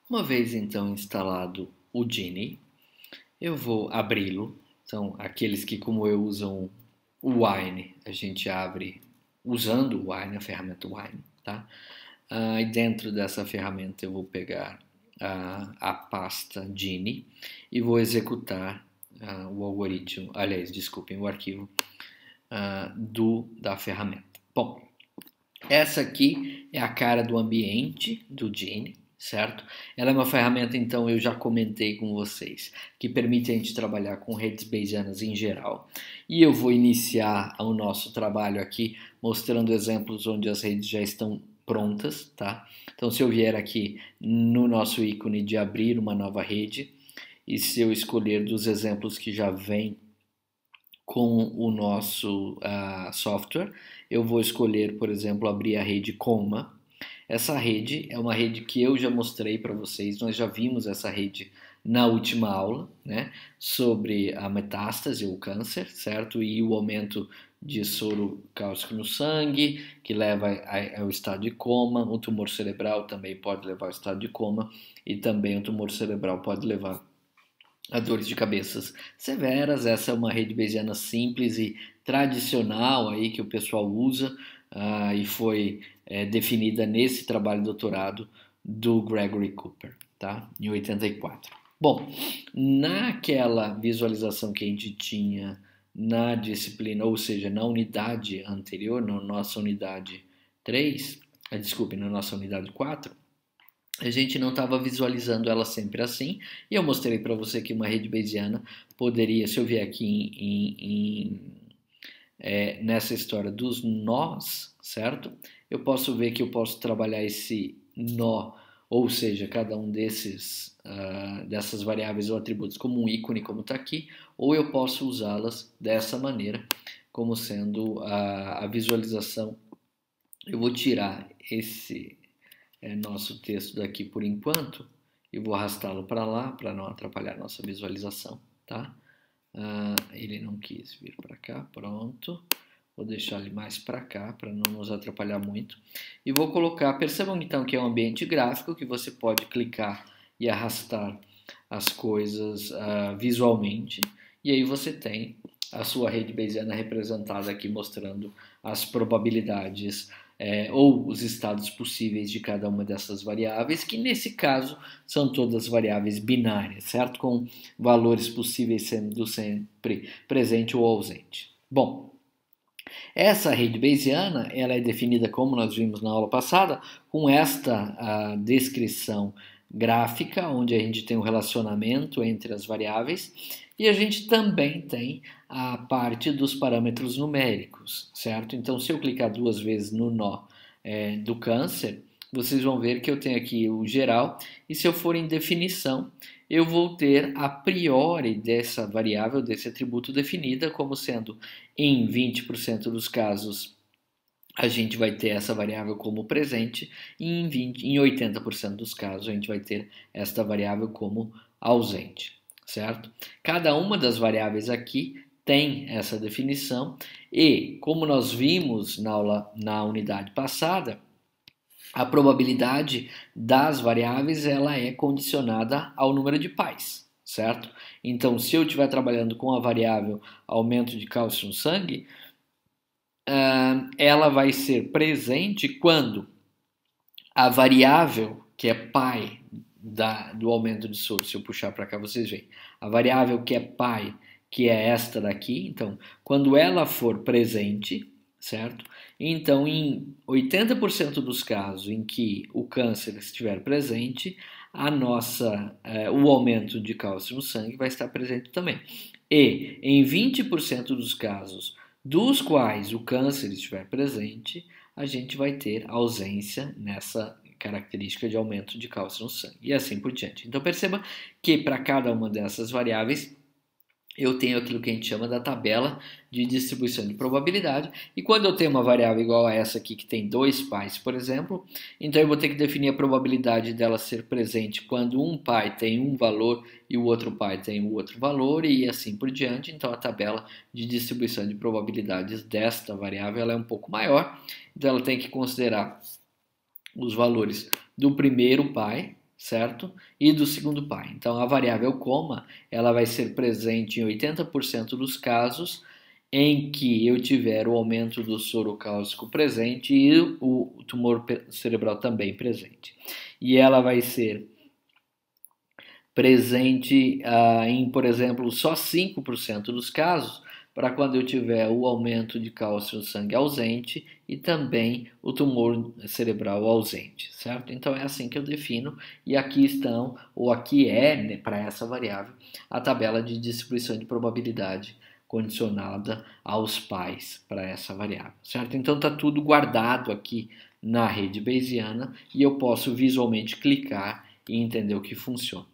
Uma vez então instalado o Genie, eu vou abri-lo. Então, aqueles que, como eu, usam o Wine, a gente abre usando o Wine, a ferramenta Wine, tá? E dentro dessa ferramenta eu vou pegar a pasta Genie e vou executar o algoritmo, aliás, desculpem, o arquivo da ferramenta. Bom, essa aqui é a cara do ambiente do Genie, certo? Ela é uma ferramenta, então, eu já comentei com vocês, que permite a gente trabalhar com redes bayesianas em geral. E eu vou iniciar o nosso trabalho aqui mostrando exemplos onde as redes já estão prontas, tá? Então, se eu vier aqui no nosso ícone de abrir uma nova rede, e se eu escolher dos exemplos que já vem com o nosso software, eu vou escolher, por exemplo, abrir a rede Coma. Essa rede é uma rede que eu já mostrei para vocês, nós já vimos essa rede na última aula, né, sobre a metástase, o câncer, certo? E o aumento de soro cáustico no sangue, que leva ao estado de coma. O tumor cerebral também pode levar ao estado de coma, e também o tumor cerebral pode levar a dores de cabeças severas. Essa é uma rede bayesiana simples e tradicional aí que o pessoal usa, e foi definida nesse trabalho de doutorado do Gregory Cooper, tá? Em 84. Bom, naquela visualização que a gente tinha na disciplina, ou seja, na unidade anterior, na nossa unidade 3, desculpe, na nossa unidade 4, a gente não estava visualizando ela sempre assim, e eu mostrei para você que uma rede bayesiana poderia, se eu vier aqui nessa história dos nós, certo? Eu posso ver que eu posso trabalhar esse nó, ou seja, cada um dessas variáveis ou atributos como um ícone, como está aqui, ou eu posso usá-las dessa maneira, como sendo a visualização. Eu vou tirar esse nosso texto daqui por enquanto e vou arrastá-lo para lá para não atrapalhar a nossa visualização, tá? Ele não quis vir para cá, pronto. Vou deixar ele mais para cá para não nos atrapalhar muito. E vou colocar, percebam então que é um ambiente gráfico que você pode clicar e arrastar as coisas visualmente. E aí você tem a sua rede bayesiana representada aqui mostrando as probabilidades ou os estados possíveis de cada uma dessas variáveis, que nesse caso são todas variáveis binárias, certo? Com valores possíveis sendo sempre presente ou ausente. Bom, essa rede bayesiana ela é definida, como nós vimos na aula passada, com esta descrição gráfica, onde a gente tem um relacionamento entre as variáveis, e a gente também tem a parte dos parâmetros numéricos, certo? Então, se eu clicar duas vezes no nó do câncer, vocês vão ver que eu tenho aqui o geral, e se eu for em definição, eu vou ter a priori dessa variável, desse atributo definida, como sendo em 20% dos casos a gente vai ter essa variável como presente, e em 80% dos casos a gente vai ter esta variável como ausente, certo? Cada uma das variáveis aqui tem essa definição, e como nós vimos na unidade passada, a probabilidade das variáveis ela é condicionada ao número de pais, certo? Então, se eu estiver trabalhando com a variável aumento de cálcio no sangue, ela vai ser presente quando a variável que é pai do aumento de soro, se eu puxar para cá vocês veem, a variável que é pai, que é esta daqui, então, quando ela for presente, certo? Então, em 80% dos casos em que o câncer estiver presente, o aumento de cálcio no sangue vai estar presente também. E em 20% dos casos dos quais o câncer estiver presente, a gente vai ter ausência nessa característica de aumento de cálcio no sangue, e assim por diante. Então perceba que para cada uma dessas variáveis eu tenho aquilo que a gente chama da tabela de distribuição de probabilidade, e quando eu tenho uma variável igual a essa aqui, que tem dois pais, por exemplo, então eu vou ter que definir a probabilidade dela ser presente quando um pai tem um valor e o outro pai tem o outro valor, e assim por diante. Então a tabela de distribuição de probabilidades desta variável ela é um pouco maior, então ela tem que considerar os valores do primeiro pai, certo? E do segundo pai. Então, a variável coma, ela vai ser presente em 80% dos casos em que eu tiver o aumento do soro cáustico presente e o tumor cerebral também presente. E ela vai ser presente em, por exemplo, só 5% dos casos, para quando eu tiver o aumento de cálcio no sangue ausente e também o tumor cerebral ausente, certo? Então é assim que eu defino, e aqui estão, ou aqui é, né, para essa variável, a tabela de distribuição de probabilidade condicionada aos pais para essa variável, certo? Então está tudo guardado aqui na rede bayesiana e eu posso visualmente clicar e entender o que funciona.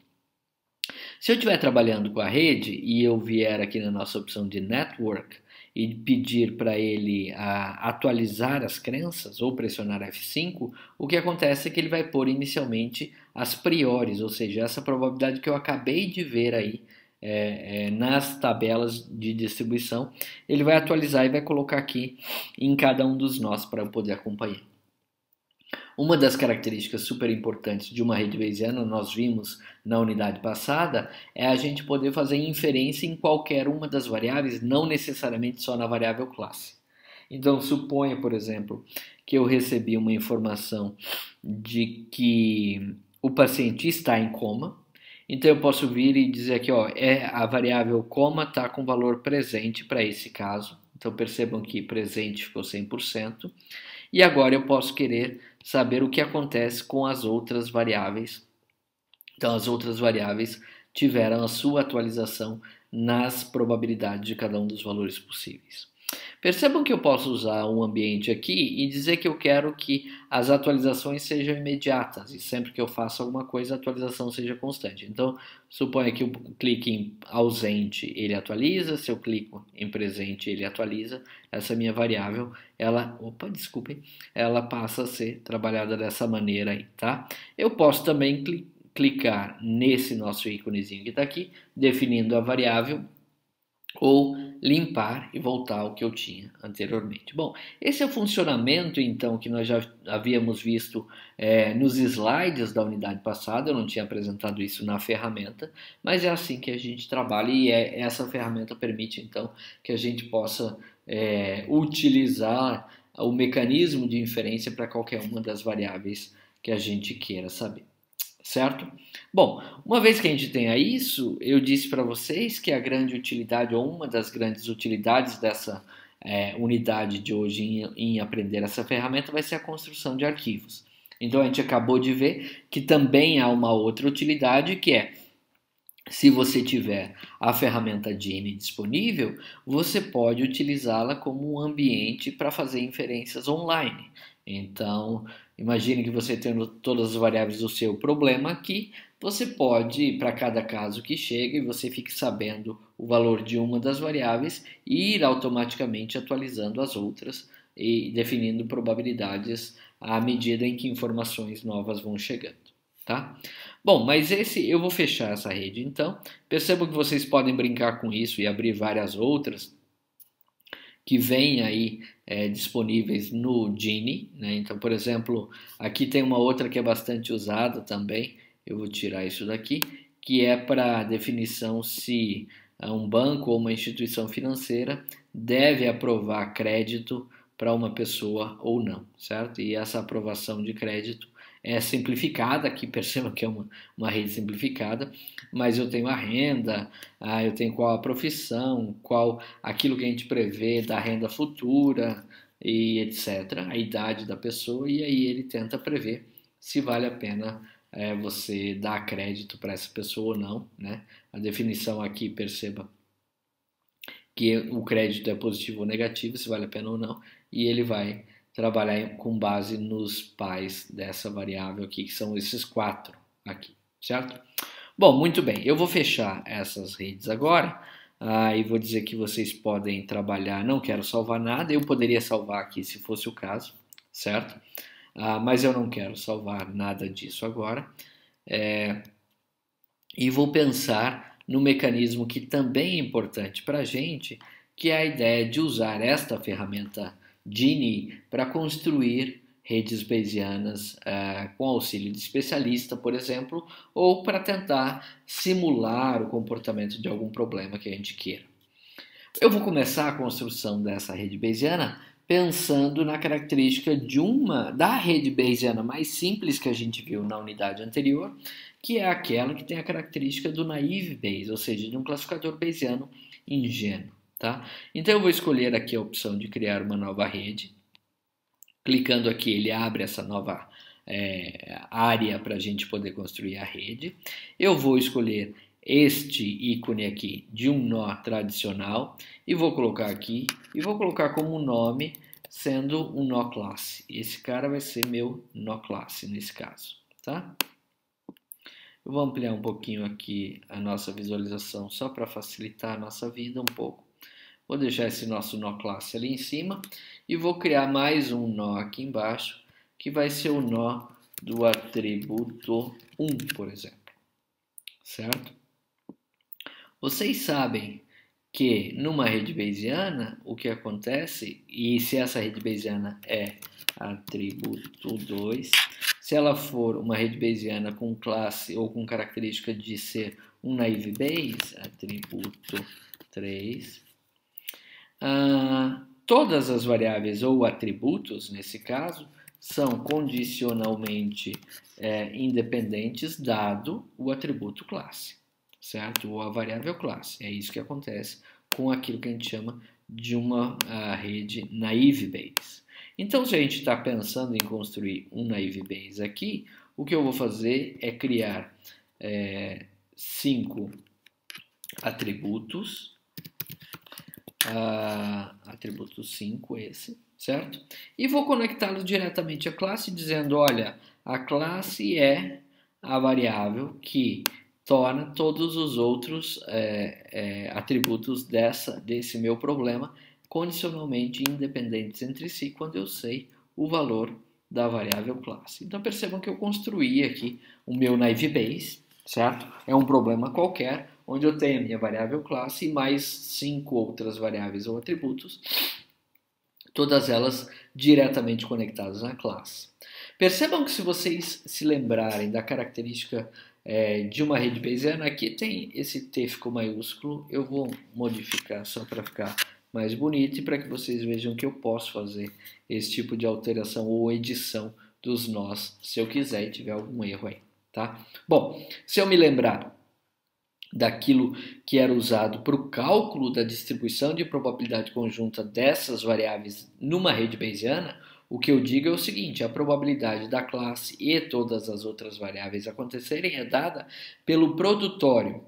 Se eu estiver trabalhando com a rede e eu vier aqui na nossa opção de Network e pedir para ele atualizar as crenças ou pressionar F5, o que acontece é que ele vai pôr inicialmente as priores, ou seja, essa probabilidade que eu acabei de ver aí nas tabelas de distribuição, ele vai atualizar e vai colocar aqui em cada um dos nós para eu poder acompanhar. Uma das características super importantes de uma rede bayesiana, nós vimos na unidade passada, é a gente poder fazer inferência em qualquer uma das variáveis, não necessariamente só na variável classe. Então, suponha, por exemplo, que eu recebi uma informação de que o paciente está em coma. Então, eu posso vir e dizer aqui, ó, a variável coma está com valor presente para esse caso. Então, percebam que presente ficou 100%. E agora eu posso querer saber o que acontece com as outras variáveis. Então, as outras variáveis tiveram a sua atualização nas probabilidades de cada um dos valores possíveis. Percebam que eu posso usar um ambiente aqui e dizer que eu quero que as atualizações sejam imediatas e sempre que eu faço alguma coisa a atualização seja constante. Então, suponha que eu clique em ausente, ele atualiza, se eu clico em presente, ele atualiza. Essa minha variável, ela passa a ser trabalhada dessa maneira aí, tá? Eu posso também clicar nesse nosso íconezinho que está aqui, definindo a variável, ou limpar e voltar ao que eu tinha anteriormente. Bom, esse é o funcionamento, então, que nós já havíamos visto nos slides da unidade passada. Eu não tinha apresentado isso na ferramenta, mas é assim que a gente trabalha e essa ferramenta permite, então, que a gente possa utilizar o mecanismo de inferência para qualquer uma das variáveis que a gente queira saber. Certo? Bom, uma vez que a gente tenha isso, eu disse para vocês que a grande utilidade, ou uma das grandes utilidades dessa unidade de hoje em aprender essa ferramenta vai ser a construção de arquivos. Então a gente acabou de ver que também há uma outra utilidade, que é, se você tiver a ferramenta Gini disponível, você pode utilizá-la como um ambiente para fazer inferências online. Então, imagine que você tendo todas as variáveis do seu problema aqui, você pode, para cada caso que chega, e você fique sabendo o valor de uma das variáveis, e ir automaticamente atualizando as outras e definindo probabilidades à medida em que informações novas vão chegando, tá? Bom, mas eu vou fechar essa rede então. Percebam que vocês podem brincar com isso e abrir várias outras que vêm aí disponíveis no Gini, né? Então, por exemplo, aqui tem uma outra que é bastante usada também, eu vou tirar isso daqui, que é para definição se um banco ou uma instituição financeira deve aprovar crédito para uma pessoa ou não, certo? E essa aprovação de crédito é simplificada, aqui percebam que é uma rede simplificada, mas eu tenho a renda, eu tenho qual a profissão, qual aquilo que a gente prevê da renda futura e etc., a idade da pessoa, e aí ele tenta prever se vale a pena você dar crédito para essa pessoa ou não, né? A definição aqui, perceba que o crédito é positivo ou negativo, se vale a pena ou não, e ele vai trabalhar com base nos pais dessa variável aqui, que são esses 4 aqui, certo? Bom, muito bem, eu vou fechar essas redes agora e vou dizer que vocês podem trabalhar, não quero salvar nada, eu poderia salvar aqui se fosse o caso, certo? Mas eu não quero salvar nada disso agora, e vou pensar no mecanismo que também é importante para a gente, que é a ideia de usar esta ferramenta Gini para construir redes bayesianas com auxílio de especialista, por exemplo, ou para tentar simular o comportamento de algum problema que a gente queira. Eu vou começar a construção dessa rede bayesiana pensando na característica da rede bayesiana mais simples que a gente viu na unidade anterior, que é aquela que tem a característica do naive Bayes, ou seja, de um classificador bayesiano ingênuo. Tá? Então eu vou escolher aqui a opção de criar uma nova rede. Clicando aqui, ele abre essa nova área para a gente poder construir a rede. Eu vou escolher este ícone aqui de um nó tradicional e vou colocar aqui e vou colocar como nome sendo um nó classe. Esse cara vai ser meu nó classe nesse caso, tá? Eu vou ampliar um pouquinho aqui a nossa visualização só para facilitar a nossa vida um pouco. Vou deixar esse nosso nó classe ali em cima e vou criar mais um nó aqui embaixo que vai ser o nó do atributo 1, por exemplo, certo? Vocês sabem que numa rede bayesiana o que acontece, e se essa rede bayesiana é atributo 2, se ela for uma rede bayesiana com classe ou com característica de ser um naive Bayes, atributo 3, todas as variáveis ou atributos, nesse caso, são condicionalmente independentes dado o atributo classe, certo? Ou a variável classe. É isso que acontece com aquilo que a gente chama de uma rede naive Bayes. Então, se a gente está pensando em construir um naive Bayes aqui, o que eu vou fazer é criar 5 atributos, atributo 5 esse, certo? E vou conectá-lo diretamente à classe dizendo, olha, a classe é a variável que torna todos os outros atributos desse meu problema condicionalmente independentes entre si quando eu sei o valor da variável classe. Então percebam que eu construí aqui o meu naive Bayes, certo? É um problema qualquer, onde eu tenho a minha variável classe e mais 5 outras variáveis ou atributos, todas elas diretamente conectadas na classe. Percebam que se vocês se lembrarem da característica de uma rede bayesiana, aqui tem esse T ficou maiúsculo, eu vou modificar só para ficar mais bonito e para que vocês vejam que eu posso fazer esse tipo de alteração ou edição dos nós, se eu quiser e tiver algum erro aí, tá? Bom, se eu me lembrar daquilo que era usado para o cálculo da distribuição de probabilidade conjunta dessas variáveis numa rede bayesiana, o que eu digo é o seguinte, a probabilidade da classe e todas as outras variáveis acontecerem é dada pelo produtório